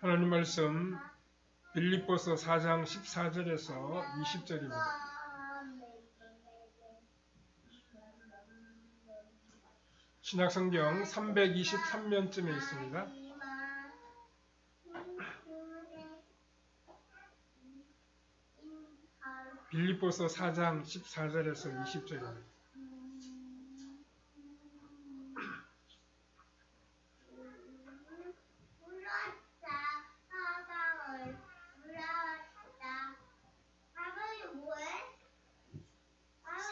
하나님 말씀 빌립보서 4장 14절에서 20절입니다. 신약성경 323면쯤에 있습니다. 빌립보서 4장 14절에서 20절입니다.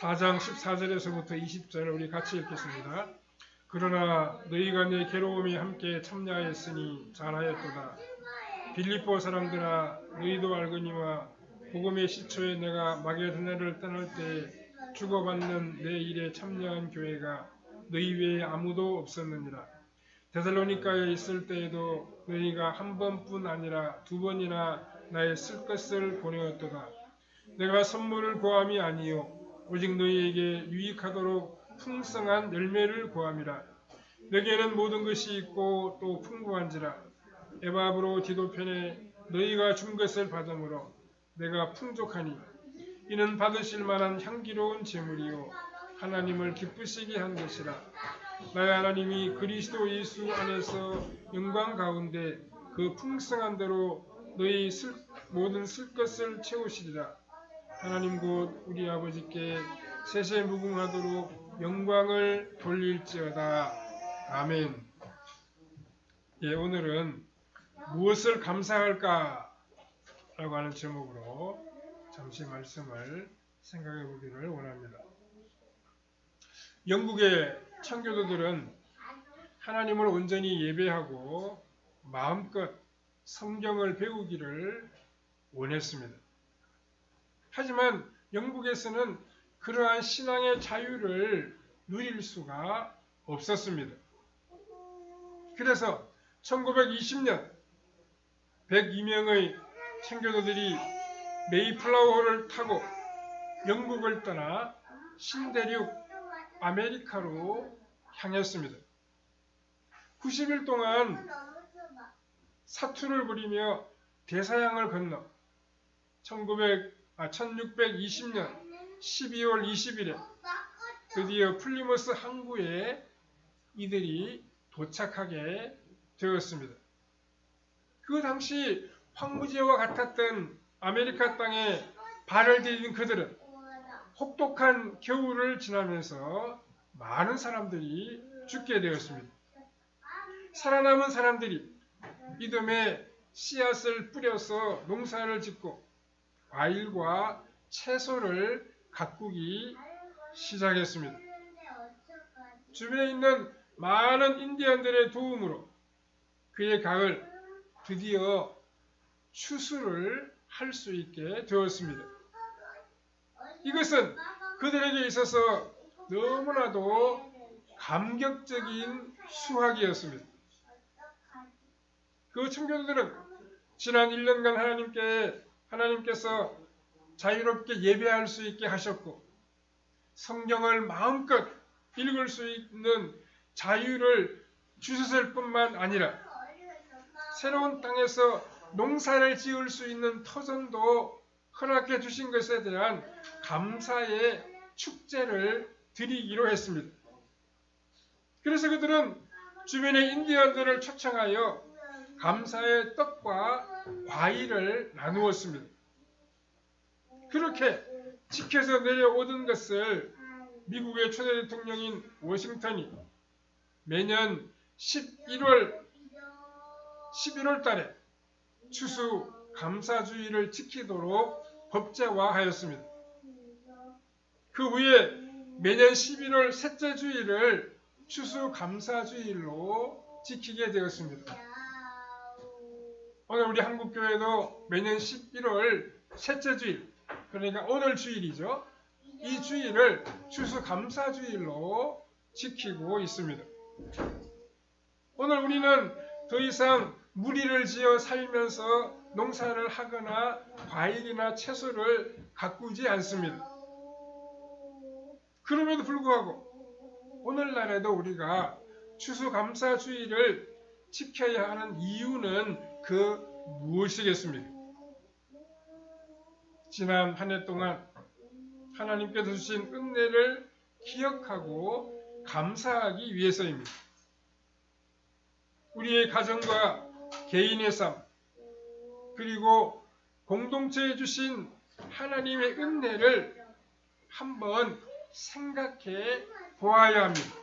(4장 14절에서부터 20절) 우리 같이 읽겠습니다. 그러나 너희가 내 괴로움에 함께 참여하였으니 잘하였도다. 빌립보 사람들아, 너희도 알거니와 복음의 시초에 내가 마게도냐를 떠날 때 주고받는 내 일에 참여한 교회가 너희 외에 아무도 없었느니라. 데살로니가에 있을 때에도 너희가 한 번뿐 아니라 두 번이나 나의 쓸 것을 보내었도다. 내가 선물을 구함이 아니요 오직 너희에게 유익하도록 풍성한 열매를 구함이라. 내게는 모든 것이 있고 또 풍부한지라. 에바브로 디도편에 너희가 준 것을 받음으로 내가 풍족하니 이는 받으실 만한 향기로운 제물이요 하나님을 기쁘시게 한 것이라. 나의 하나님이 그리스도 예수 안에서 영광 가운데 그 풍성한 대로 너희 모든 쓸 것을 채우시리라. 하나님 곧 우리 아버지께 세세무궁하도록 영광을 돌릴지어다. 아멘. 예, 오늘은 무엇을 감사할까? 라고 하는 제목으로 잠시 말씀을 생각해 보기를 원합니다. 영국의 청교도들은 하나님을 온전히 예배하고 마음껏 성경을 배우기를 원했습니다. 하지만 영국에서는 그러한 신앙의 자유를 누릴 수가 없었습니다. 그래서 1920년 102명의 청교도들이 메이플라워를 타고 영국을 떠나 신대륙 아메리카로 향했습니다. 90일 동안 사투를 벌이며 대서양을 건너 1620년 12월 20일에 드디어 플리머스 항구에 이들이 도착하게 되었습니다. 그 당시 황무지와 같았던 아메리카 땅에 발을 디딘 그들은 혹독한 겨울을 지나면서 많은 사람들이 죽게 되었습니다. 살아남은 사람들이 믿음의 씨앗을 뿌려서 농사를 짓고 과일과 채소를 가꾸기 시작했습니다. 주변에 있는 많은 인디언들의 도움으로 그의 가을 드디어 추수를 할 수 있게 되었습니다. 이것은 그들에게 있어서 너무나도 감격적인 수확이었습니다. 그 청교도들은 지난 1년간 하나님께서 자유롭게 예배할 수 있게 하셨고 성경을 마음껏 읽을 수 있는 자유를 주셨을 뿐만 아니라 새로운 땅에서 농사를 지을 수 있는 터전도 허락해 주신 것에 대한 감사의 축제를 드리기로 했습니다. 그래서 그들은 주변의 인디언들을 초청하여 감사의 떡과 과일을 나누었습니다. 그렇게 지켜서 내려오던 것을 미국의 초대 대통령인 워싱턴이 매년 11월 달에 추수 감사주의를 지키도록 법제화하였습니다. 그 후에 매년 11월 셋째 주일을 추수 감사주일로 지키게 되었습니다. 오늘 우리 한국교회도 매년 11월 셋째 주일, 그러니까 오늘 주일이죠. 이 주일을 추수 감사주일로 지키고 있습니다. 오늘 우리는 더 이상 무리를 지어 살면서 농사를 하거나 과일이나 채소를 가꾸지 않습니다. 그럼에도 불구하고 오늘날에도 우리가 추수감사주의를 지켜야 하는 이유는 그 무엇이겠습니까? 지난 한 해 동안 하나님께서 주신 은혜를 기억하고 감사하기 위해서입니다. 우리의 가정과 개인의 삶, 그리고 공동체에 주신 하나님의 은혜를 한번 생각해 보아야 합니다.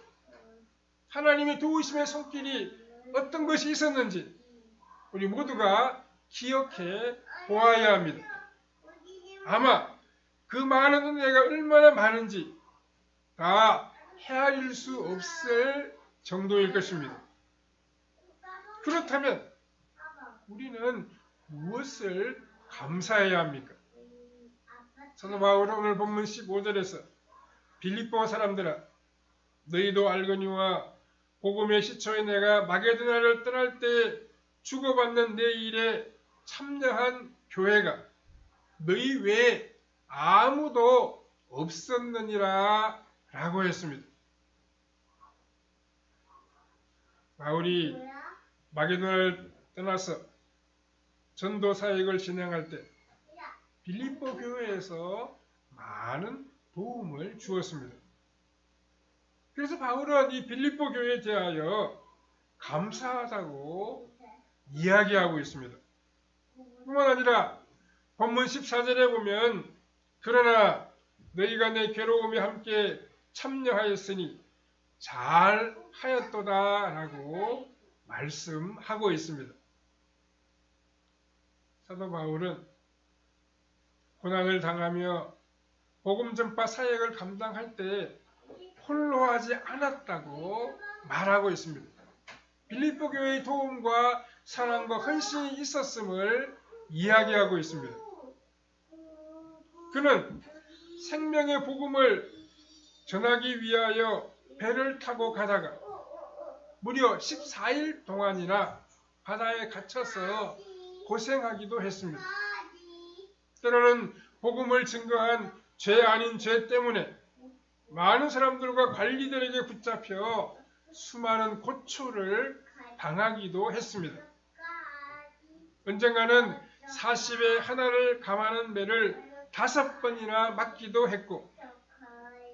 하나님의 도우심의 손길이 어떤 것이 있었는지 우리 모두가 기억해 보아야 합니다. 아마 그 많은 은혜가 얼마나 많은지 다 헤아릴 수 없을 정도일 것입니다. 그렇다면 우리는 무엇을 감사해야 합니까? 사도 바울은 오늘 본문 15절에서 빌립보 사람들아 너희도 알거니와 복음의 시초에 내가 마게도냐를 떠날 때 주고받는 내 일에 참여한 교회가 너희 외에 아무도 없었느니라 라고 했습니다. 바울이 마게도냐를 떠나서 전도 사역을 진행할 때 빌립보 교회에서 많은 도움을 주었습니다. 그래서 바울은 이 빌립보 교회에 대하여 감사하다고 이야기하고 있습니다. 뿐만 아니라 본문 14절에 보면 그러나 너희가 내 괴로움에 함께 참여하였으니 잘하였도다 라고 말씀하고 있습니다. 사도 바울은 고난을 당하며 복음 전파 사역을 감당할 때 홀로 하지 않았다고 말하고 있습니다. 빌립보 교회의 도움과 사랑과 헌신이 있었음을 이야기하고 있습니다. 그는 생명의 복음을 전하기 위하여 배를 타고 가다가 무려 14일 동안이나 바다에 갇혀서 고생하기도 했습니다. 때로는 복음을 증거한 죄 아닌 죄 때문에 많은 사람들과 관리들에게 붙잡혀 수많은 고초를 당하기도 했습니다. 언젠가는 40에 하나를 감하는 매를 5번이나 맞기도 했고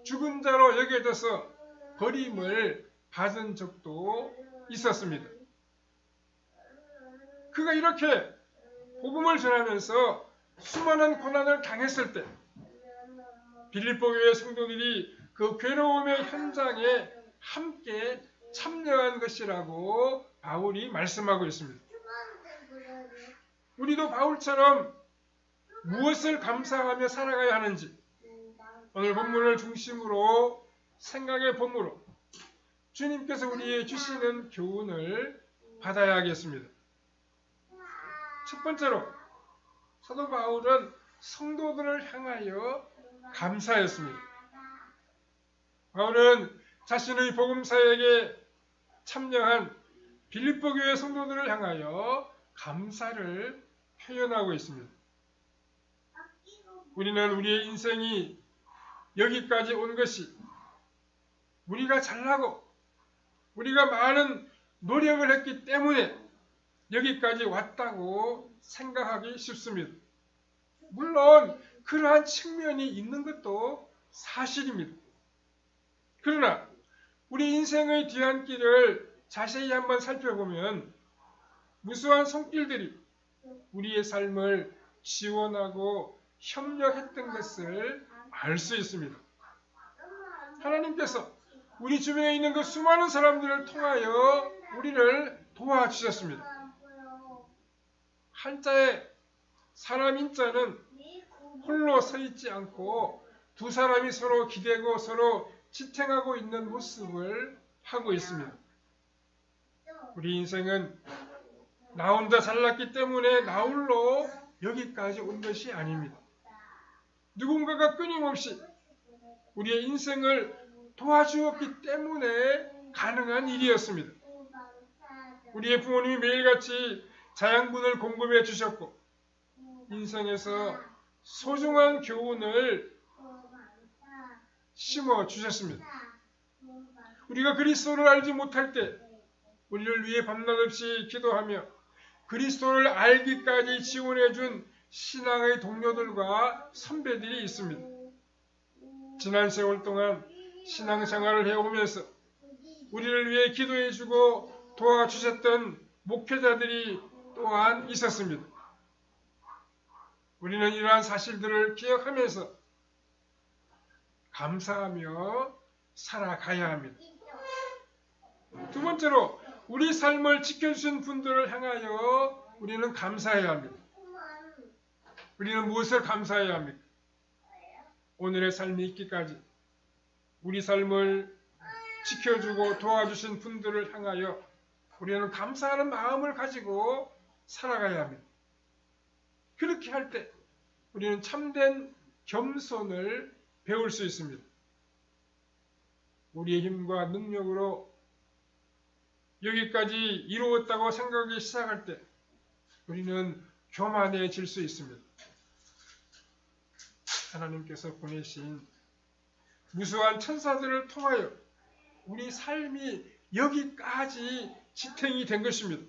죽은 자로 여겨져서 버림을 받은 적도 있었습니다. 그가 이렇게 복음을 전하면서 수많은 고난을 당했을 때 빌립보 교회 성도들이 그 괴로움의 현장에 함께 참여한 것이라고 바울이 말씀하고 있습니다. 우리도 바울처럼 무엇을 감사하며 살아가야 하는지 오늘 본문을 중심으로 생각해 보므로 주님께서 우리에게 주시는 교훈을 받아야 하겠습니다. 첫 번째로 사도 바울은 성도들을 향하여 감사했습니다. 바울은 자신의 복음 사역에 참여한 빌립보 교회 성도들을 향하여 감사를 표현하고 있습니다. 우리는 우리의 인생이 여기까지 온 것이 우리가 잘나고 우리가 많은 노력을 했기 때문에 여기까지 왔다고 생각하기 쉽습니다. 물론 그러한 측면이 있는 것도 사실입니다. 그러나 우리 인생의 뒤안길을 자세히 한번 살펴보면 무수한 손길들이 우리의 삶을 지원하고 협력했던 것을 알 수 있습니다. 하나님께서 우리 주변에 있는 그 수많은 사람들을 통하여 우리를 도와주셨습니다. 한자의 사람 인자는 홀로 서 있지 않고 두 사람이 서로 기대고 서로 지탱하고 있는 모습을 하고 있습니다. 우리 인생은 나 혼자 잘났기 때문에 나 홀로 여기까지 온 것이 아닙니다. 누군가가 끊임없이 우리의 인생을 도와주었기 때문에 가능한 일이었습니다. 우리의 부모님이 매일같이 자양분을 공급해 주셨고 인생에서 소중한 교훈을 심어 주셨습니다. 우리가 그리스도를 알지 못할 때 우리를 위해 밤낮 없이 기도하며 그리스도를 알기까지 지원해준 신앙의 동료들과 선배들이 있습니다. 지난 세월 동안 신앙생활을 해오면서 우리를 위해 기도해주고 도와주셨던 목회자들이 또한 있었습니다. 우리는 이러한 사실들을 기억하면서 감사하며 살아가야 합니다. 두 번째로 우리 삶을 지켜주신 분들을 향하여 우리는 감사해야 합니다. 우리는 무엇을 감사해야 합니까? 오늘의 삶이 있기까지 우리 삶을 지켜주고 도와주신 분들을 향하여 우리는 감사하는 마음을 가지고 살아가야 합니다. 그렇게 할 때 우리는 참된 겸손을 배울 수 있습니다. 우리의 힘과 능력으로 여기까지 이루었다고 생각하기 시작할 때 우리는 교만해질 수 있습니다. 하나님께서 보내신 무수한 천사들을 통하여 우리 삶이 여기까지 지탱이 된 것입니다.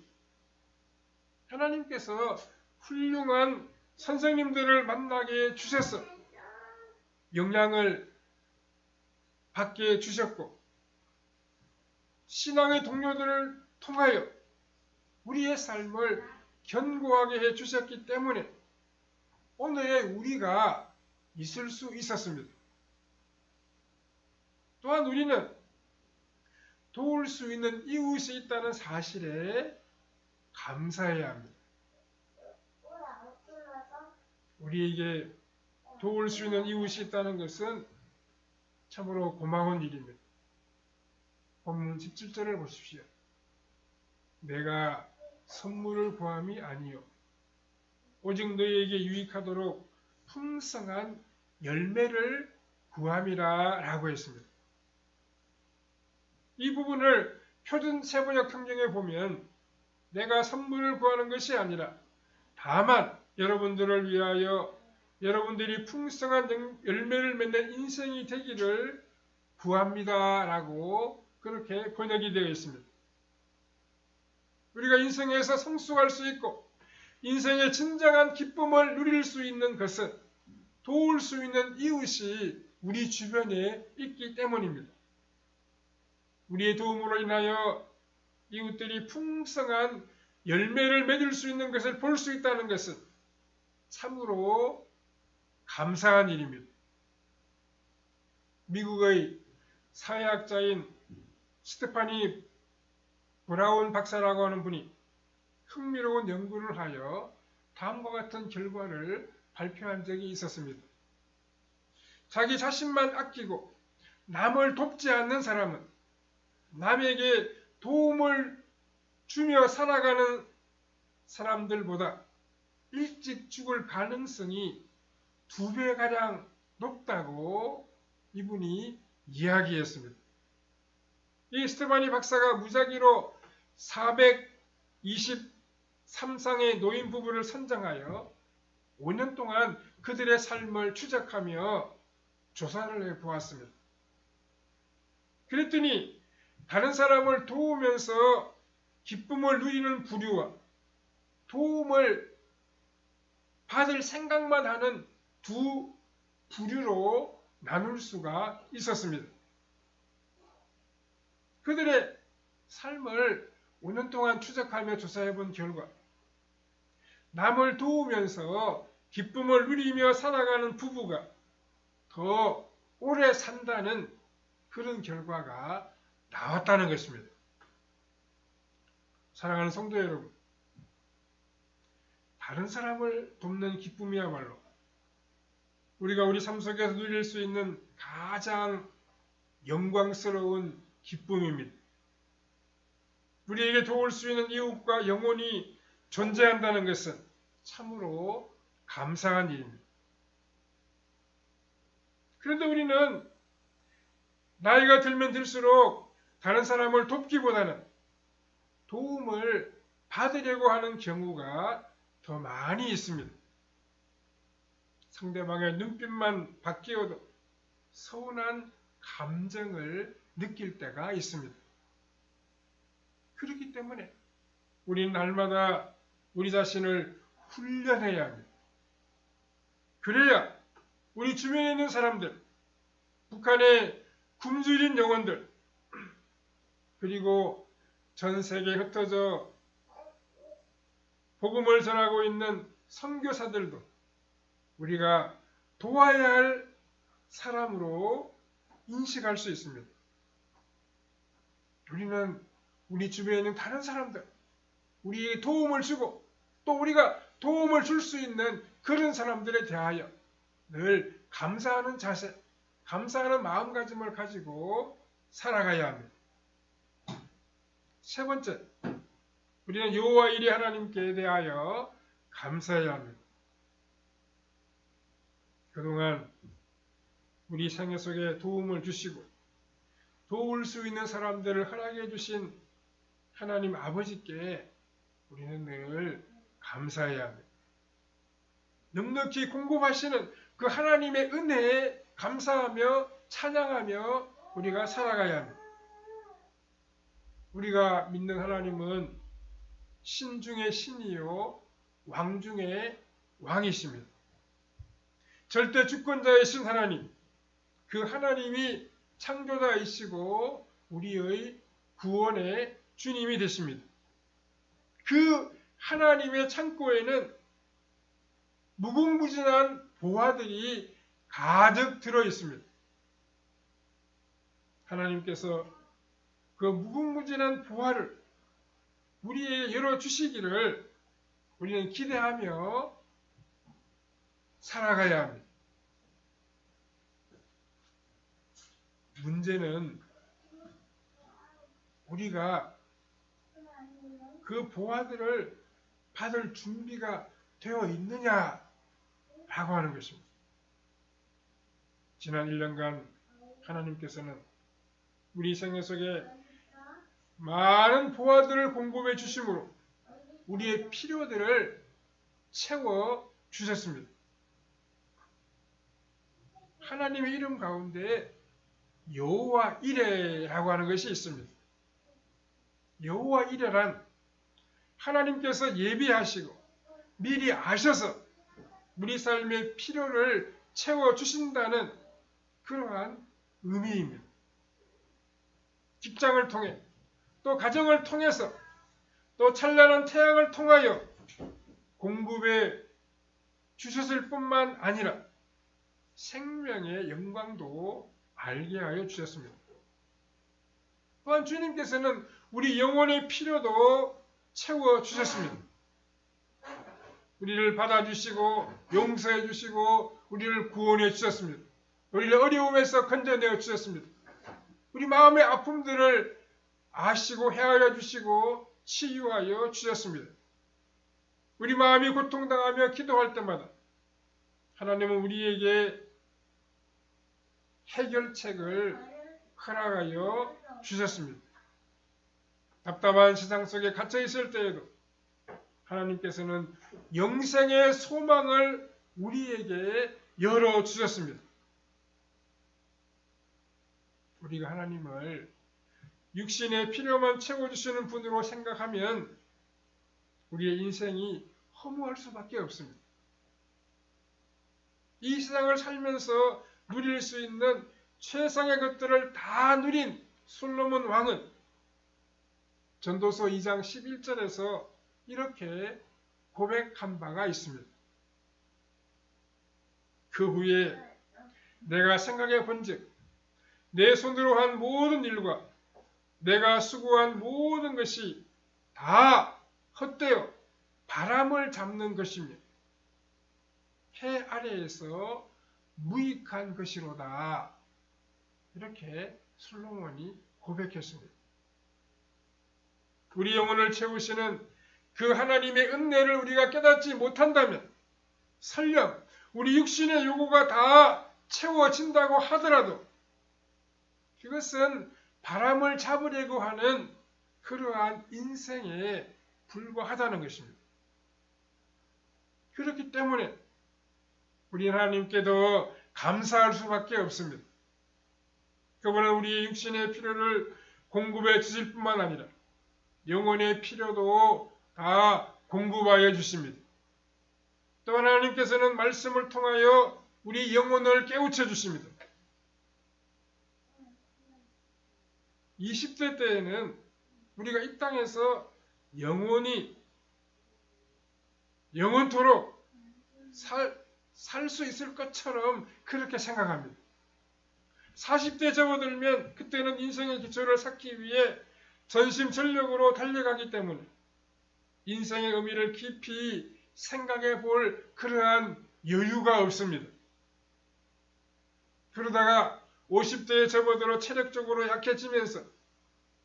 하나님께서 훌륭한 선생님들을 만나게 주셔서 영향을 받게 주셨고 신앙의 동료들을 통하여 우리의 삶을 견고하게 해 주셨기 때문에 오늘의 우리가 있을 수 있었습니다. 또한 우리는 도울 수 있는 이웃이 있다는 사실에 감사해야 합니다. 우리에게 도울 수 있는 이웃이 있다는 것은 참으로 고마운 일입니다. 본문 17절을 보십시오. 내가 선물을 구함이 아니요 오직 너희에게 유익하도록 풍성한 열매를 구함이라 라고 했습니다. 이 부분을 표준 세번역 성경에 보면 내가 선물을 구하는 것이 아니라 다만 여러분들을 위하여 여러분들이 풍성한 열매를 맺는 인생이 되기를 구합니다 라고 그렇게 번역이 되어 있습니다. 우리가 인생에서 성숙할 수 있고 인생의 진정한 기쁨을 누릴 수 있는 것은 도울 수 있는 이웃이 우리 주변에 있기 때문입니다. 우리의 도움으로 인하여 이웃들이 풍성한 열매를 맺을 수 있는 것을 볼 수 있다는 것은 참으로 감사한 일입니다. 미국의 사회학자인 스테파니 브라운 박사라고 하는 분이 흥미로운 연구를 하여 다음과 같은 결과를 발표한 적이 있었습니다. 자기 자신만 아끼고 남을 돕지 않는 사람은 남에게 도움을 주며 살아가는 사람들보다 일찍 죽을 가능성이 2배가량 높다고 이분이 이야기했습니다. 이 스테파니 박사가 무작위로 423쌍의 노인 부부를 선정하여 5년 동안 그들의 삶을 추적하며 조사를 해보았습니다. 그랬더니 다른 사람을 도우면서 기쁨을 누리는 부류와 도움을 받을 생각만 하는 두 부류로 나눌 수가 있었습니다. 그들의 삶을 5년 동안 추적하며 조사해본 결과 남을 도우면서 기쁨을 누리며 살아가는 부부가 더 오래 산다는 그런 결과가 나왔다는 것입니다. 사랑하는 성도 여러분, 다른 사람을 돕는 기쁨이야말로 우리가 우리 삶 속에서 누릴 수 있는 가장 영광스러운 기쁨입니다. 우리에게 도울 수 있는 이웃과 영혼이 존재한다는 것은 참으로 감사한 일입니다. 그런데 우리는 나이가 들면 들수록 다른 사람을 돕기보다는 도움을 받으려고 하는 경우가 더 많이 있습니다. 상대방의 눈빛만 바뀌어도 서운한 감정을 느낄 때가 있습니다. 그렇기 때문에 우리는 날마다 우리 자신을 훈련해야 합니다. 그래야 우리 주변에 있는 사람들, 북한의 굶주린 영혼들, 그리고 전 세계에 흩어져 복음을 전하고 있는 선교사들도 우리가 도와야 할 사람으로 인식할 수 있습니다. 우리는 우리 주변에 있는 다른 사람들, 우리에게 도움을 주고 또 우리가 도움을 줄 수 있는 그런 사람들에 대하여 늘 감사하는 자세, 감사하는 마음가짐을 가지고 살아가야 합니다. 세 번째, 우리는 여호와 이레 하나님께 대하여 감사해야 합니다. 그동안 우리 생애 속에 도움을 주시고 도울 수 있는 사람들을 허락해 주신 하나님 아버지께 우리는 늘 감사해야 합니다. 넉넉히 공급하시는 그 하나님의 은혜에 감사하며 찬양하며 우리가 살아가야 합니다. 우리가 믿는 하나님은 신 중의 신이요 왕 중의 왕이십니다. 절대 주권자이신 하나님, 그 하나님이 창조자이시고 우리의 구원의 주님이 되십니다. 그 하나님의 창고에는 무궁무진한 보화들이 가득 들어 있습니다. 하나님께서 그 무궁무진한 보화를 우리에게 열어주시기를 우리는 기대하며 살아가야 합니다. 문제는 우리가 그 보화들을 받을 준비가 되어 있느냐라고 하는 것입니다. 지난 1년간 하나님께서는 우리 생애 속에 많은 보화들을 공급해 주심으로 우리의 필요들을 채워 주셨습니다. 하나님의 이름 가운데 여호와 이레라고 하는 것이 있습니다. 여호와 이레란 하나님께서 예비하시고 미리 아셔서 우리 삶의 필요를 채워 주신다는 그러한 의미입니다. 직장을 통해 또 가정을 통해서 또 찬란한 태양을 통하여 공급해 주셨을 뿐만 아니라 생명의 영광도 알게 하여 주셨습니다. 또한 주님께서는 우리 영혼의 필요도 채워 주셨습니다. 우리를 받아주시고 용서해 주시고 우리를 구원해 주셨습니다. 우리를 어려움에서 건져내어 주셨습니다. 우리 마음의 아픔들을 아시고 헤아려 주시고 치유하여 주셨습니다. 우리 마음이 고통당하며 기도할 때마다 하나님은 우리에게 해결책을 허락하여 주셨습니다. 답답한 세상 속에 갇혀 있을 때에도 하나님께서는 영생의 소망을 우리에게 열어 주셨습니다. 우리가 하나님을 육신의 필요만 채워주시는 분으로 생각하면 우리의 인생이 허무할 수밖에 없습니다. 이 세상을 살면서 누릴 수 있는 최상의 것들을 다 누린 솔로몬 왕은 전도서 2장 11절에서 이렇게 고백한 바가 있습니다. 그 후에 내가 생각해 본즉 내 손으로 한 모든 일과 내가 수고한 모든 것이 다 헛되어 바람을 잡는 것이며 해 아래에서 무익한 것이로다. 이렇게 솔로몬이 고백했습니다. 우리 영혼을 채우시는 그 하나님의 은혜를 우리가 깨닫지 못한다면 설령 우리 육신의 요구가 다 채워진다고 하더라도 그것은 바람을 잡으려고 하는 그러한 인생에 불과하다는 것입니다. 그렇기 때문에 우리 하나님께도 감사할 수밖에 없습니다. 그분은 우리의 육신의 필요를 공급해 주실 뿐만 아니라 영혼의 필요도 다 공급하여 주십니다. 또 하나님께서는 말씀을 통하여 우리 영혼을 깨우쳐 주십니다. 20대 때에는 우리가 이 땅에서 영원토록 살 수 있을 것처럼 그렇게 생각합니다. 40대 접어들면 그때는 인생의 기초를 쌓기 위해 전심전력으로 달려가기 때문에 인생의 의미를 깊이 생각해 볼 그러한 여유가 없습니다. 그러다가 50대에 접어들어 체력적으로 약해지면서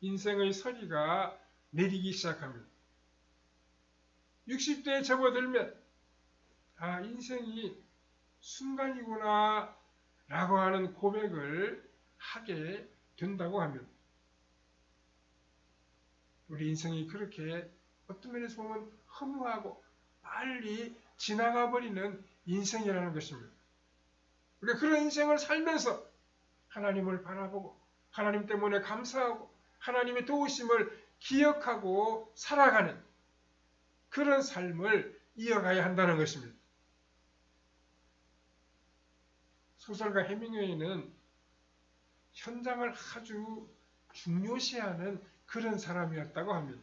인생의 서리가 내리기 시작합니다. 60대에 접어들면 인생이 순간이구나 라고 하는 고백을 하게 된다고 합니다. 우리 인생이 그렇게 어떤 면에서 보면 허무하고 빨리 지나가 버리는 인생이라는 것입니다. 우리가 그런 인생을 살면서 하나님을 바라보고 하나님 때문에 감사하고 하나님의 도우심을 기억하고 살아가는 그런 삶을 이어가야 한다는 것입니다. 소설가 해밍웨이는 현장을 아주 중요시하는 그런 사람이었다고 합니다.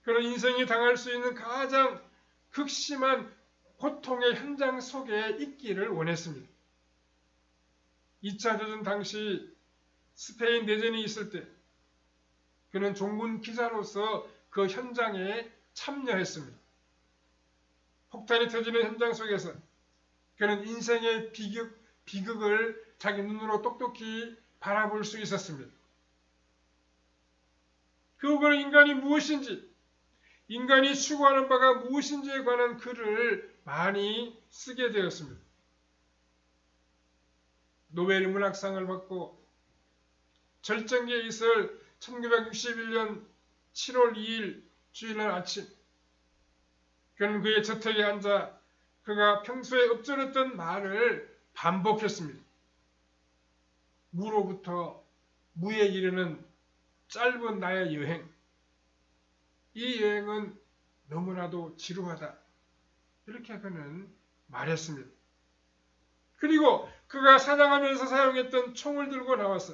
그런 인생이 당할 수 있는 가장 극심한 고통의 현장 속에 있기를 원했습니다. 2차 대전 당시 스페인 내전이 있을 때 그는 종군 기자로서 그 현장에 참여했습니다. 폭탄이 터지는 현장 속에서 그는 인생의 비극을 자기 눈으로 똑똑히 바라볼 수 있었습니다. 그후로 인간이 무엇인지, 인간이 추구하는 바가 무엇인지에 관한 글을 많이 쓰게 되었습니다. 노벨 문학상을 받고 절정기에 있을 1961년 7월 2일 주일날 아침, 그는 그의 저택에 앉아 그가 평소에 읊조렸던 말을 반복했습니다. 무로부터 무에 이르는 짧은 나의 여행, 이 여행은 너무나도 지루하다. 이렇게 그는 말했습니다. 그리고 그가 사냥하면서 사용했던 총을 들고 나와서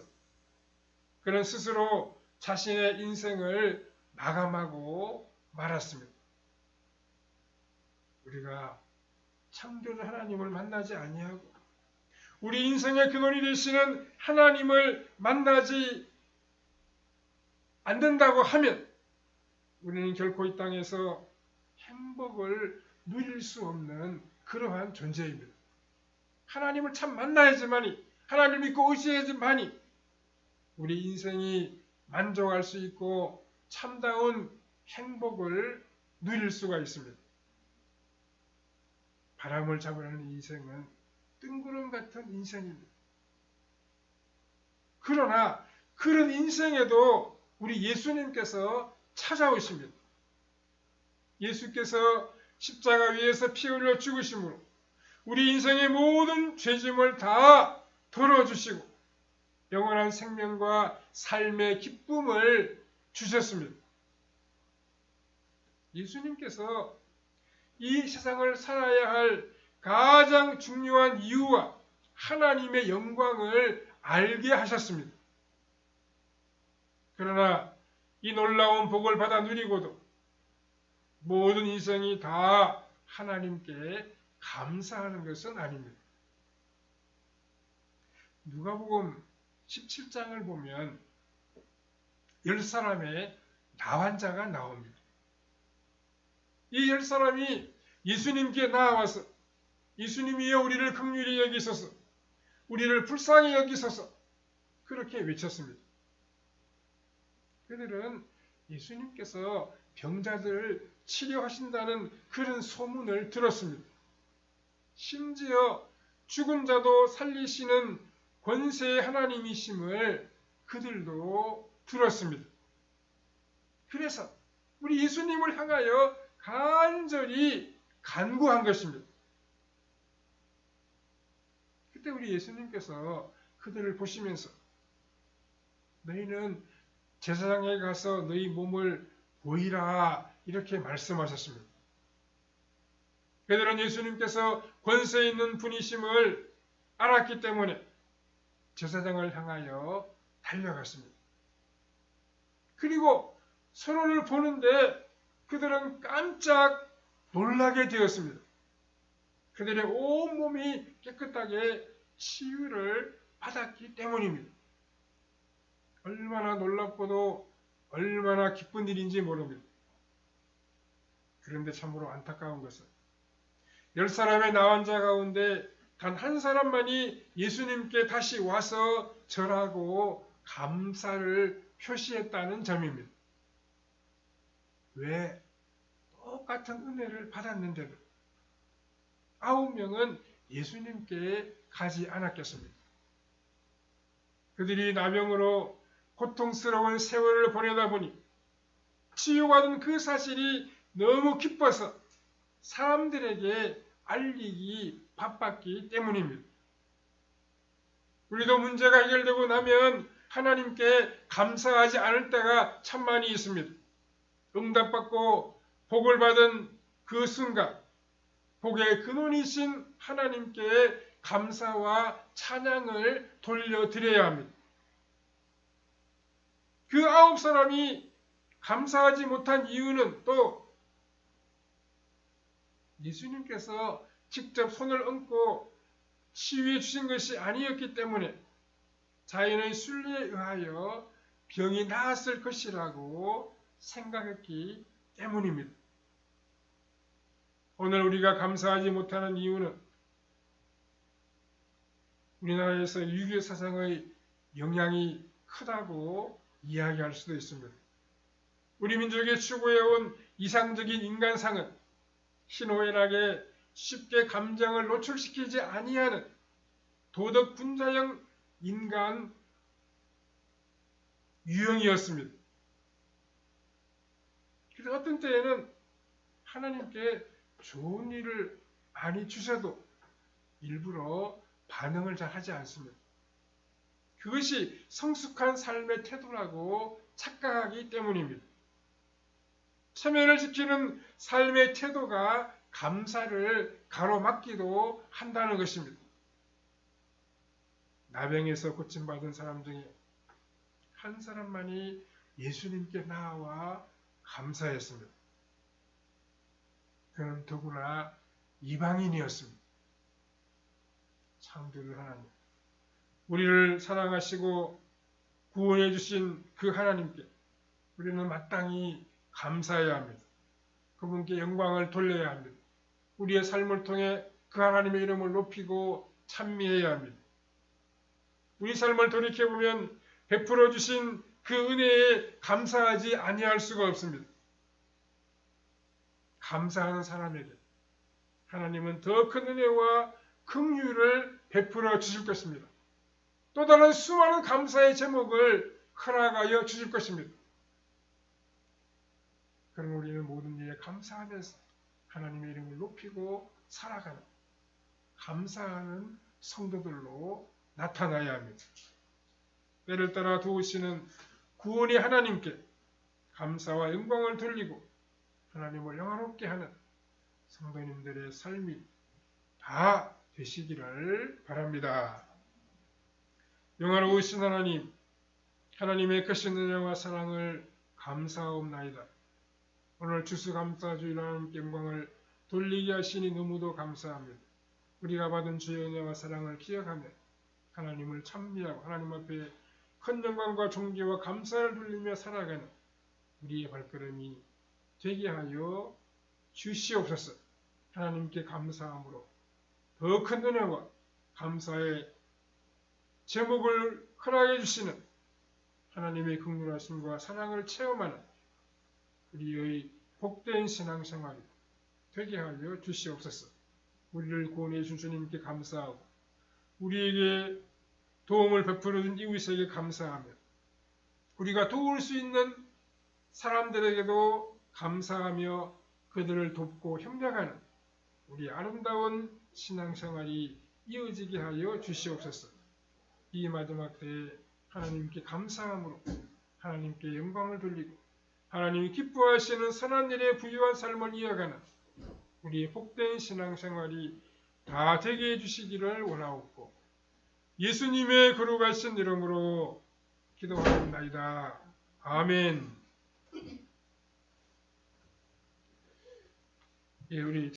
그는 스스로 자신의 인생을 마감하고 말았습니다. 우리가 창조주 하나님을 만나지 아니하고 우리 인생의 근원이 되시는 하나님을 만나지 않는다고 하면 우리는 결코 이 땅에서 행복을 누릴 수 없는 그러한 존재입니다. 하나님을 참 만나야지만이, 하나님을 믿고 의지해야지만이 우리 인생이 만족할 수 있고 참다운 행복을 누릴 수가 있습니다. 바람을 잡으려는 인생은 뜬구름 같은 인생입니다. 그러나 그런 인생에도 우리 예수님께서 찾아오십니다. 예수께서 십자가 위에서 피 흘려 죽으심으로 우리 인생의 모든 죄짐을 다 덜어주시고 영원한 생명과 삶의 기쁨을 주셨습니다. 예수님께서 이 세상을 살아야 할 가장 중요한 이유와 하나님의 영광을 알게 하셨습니다. 그러나 이 놀라운 복을 받아 누리고도 모든 인생이 다 하나님께 감사하는 것은 아닙니다. 누가복음 17장을 보면 10사람의 나환자가 나옵니다. 이 10사람이 예수님께 나와서 예수님이여 우리를 긍휼히 여기소서, 우리를 불쌍히 여기소서 그렇게 외쳤습니다. 그들은 예수님께서 병자들을 치료하신다는 그런 소문을 들었습니다. 심지어 죽은 자도 살리시는 권세의 하나님이심을 그들도 들었습니다. 그래서 우리 예수님을 향하여 간절히 간구한 것입니다. 그때 우리 예수님께서 그들을 보시면서 너희는 제사장에 가서 너희 몸을 보이라 이렇게 말씀하셨습니다. 베드로는 예수님께서 권세 있는 분이심을 알았기 때문에 제사장을 향하여 달려갔습니다. 그리고 서로를 보는데 그들은 깜짝 놀라게 되었습니다. 그들의 온몸이 깨끗하게 치유를 받았기 때문입니다. 얼마나 놀랍고도 얼마나 기쁜 일인지 모릅니다. 그런데 참으로 안타까운 것은 10사람의 나환자 가운데 단 한 사람만이 예수님께 다시 와서 절하고 감사를 표시했다는 점입니다. 왜? 똑같은 은혜를 받았는데도 9명은 예수님께 가지 않았겠습니까? 그들이 나병으로 고통스러운 세월을 보내다 보니 치유받은 그 사실이 너무 기뻐서 사람들에게 알리기 바빴기 때문입니다. 우리도 문제가 해결되고 나면 하나님께 감사하지 않을 때가 참 많이 있습니다. 응답받고 복을 받은 그 순간 복의 근원이신 하나님께 감사와 찬양을 돌려드려야 합니다. 그 9사람이 감사하지 못한 이유는 또 예수님께서 직접 손을 얹고 치유해 주신 것이 아니었기 때문에 자연의 순리에 의하여 병이 나았을 것이라고 생각했기 때문입니다. 오늘 우리가 감사하지 못하는 이유는 우리나라에서 유교 사상의 영향이 크다고 이야기할 수도 있습니다. 우리 민족이 추구해온 이상적인 인간상은 희노애락에 쉽게 감정을 노출시키지 아니하는 도덕 분자형 인간 유형이었습니다. 그래서 어떤 때에는 하나님께 좋은 일을 많이 주셔도 일부러 반응을 잘 하지 않습니다. 그것이 성숙한 삶의 태도라고 착각하기 때문입니다. 체면을 지키는 삶의 태도가 감사를 가로막기도 한다는 것입니다. 나병에서 고침받은 사람 중에 한 사람만이 예수님께 나와 감사했습니다. 그는 더구나 이방인이었습니다. 창조주 하나님, 우리를 사랑하시고 구원해 주신 그 하나님께 우리는 마땅히 감사해야 합니다. 그분께 영광을 돌려야 합니다. 우리의 삶을 통해 그 하나님의 이름을 높이고 찬미해야 합니다. 우리 삶을 돌이켜보면 베풀어 주신 그 은혜에 감사하지 아니할 수가 없습니다. 감사하는 사람에게 하나님은 더 큰 은혜와 긍휼을 베풀어 주실 것입니다. 또 다른 수많은 감사의 제목을 허락하여 주실 것입니다. 그럼 우리는 모든 일에 감사하면서 하나님의 이름을 높이고 살아가는 감사하는 성도들로 나타나야 합니다. 때를 따라 도우시는 구원의 하나님께 감사와 영광을 돌리고 하나님을 영화롭게 하는 성도님들의 삶이 다 되시기를 바랍니다. 영화로우신 하나님, 하나님의 크신 은혜와 사랑을 감사하옵나이다. 오늘 추수감사주일 하나님께 영광을 돌리게 하시니 너무도 감사합니다. 우리가 받은 주의 은혜와 사랑을 기억하며 하나님을 찬미하고 하나님 앞에 큰 영광과 존귀와 감사를 돌리며 살아가는 우리의 발걸음이 되게 하여 주시옵소서. 하나님께 감사함으로 더 큰 은혜와 감사의 제목을 허락해 주시는 하나님의 긍휼하심과 사랑을 체험하는 우리의 복된 신앙생활이 되게 하여 주시옵소서. 우리를 구원해 주신 주님께 감사하고 우리에게 도움을 베풀어 준 이웃에게 감사하며 우리가 도울 수 있는 사람들에게도 감사하며 그들을 돕고 협력하는 우리 아름다운 신앙생활이 이어지게 하여 주시옵소서. 이 마지막 때에 하나님께 감사함으로 하나님께 영광을 돌리고 하나님이 기뻐하시는 선한 일에 부유한 삶을 이어가는 우리 복된 신앙생활이 다 되게 해주시기를 원하옵고 예수님의 거룩하신 이름으로 기도하옵나이다. 아멘. 예, 우리